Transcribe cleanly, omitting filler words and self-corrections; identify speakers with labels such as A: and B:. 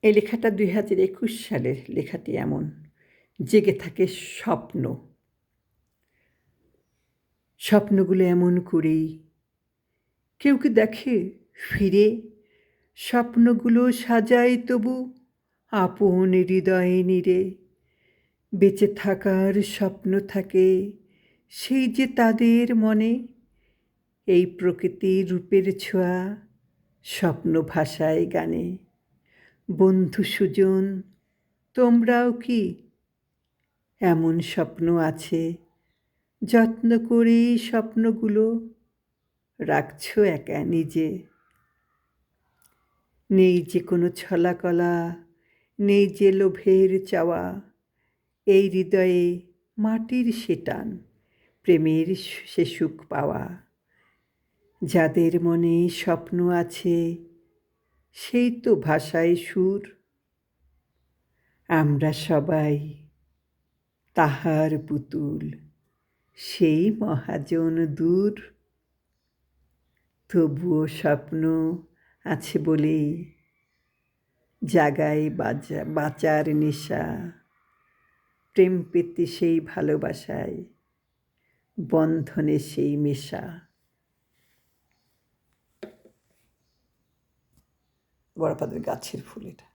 A: এই লেখাটা ২০২১ সালের লেখাটি এমন। জেগে থাকে স্বপ্ন। স্বপ্নগুলো এমন করেই কেউ কি দেখে ফিরে? স্বপ্নগুলো সাজায় তবু আপন হৃদয়ে নীড়ে। বেঁচে থাকার স্বপ্ন থাকে সেই যে তাদের মনে। এই প্রকৃতির রূপের ছোঁয়া স্বপ্ন ভাষায় গানে। বন্ধু সুজন, তোমরাও কি এমন স্বপ্ন আছে? যত্ন করে স্বপ্নগুলো রাখছো একা নিজে। নেই যে কোনো ছলাকলা, নেই যে লোভের চাওয়া। এই হৃদয়ে মাটির সে টান, প্রেমের সে সুখ পাওয়া। যাদের মনে স্বপ্ন আছে সেই তো ভাষায় সুর। আমরা সবাই তাহার পুতুল, সেই মহাজন দূর। তবুও স্বপ্ন আছে বলেই জাগায় বাঁচার নেশা। প্রেম পেতে সেই ভালোবাসায়, বন্ধনে সেই মেশা। বড়পাদের গাছের ফুল এটা।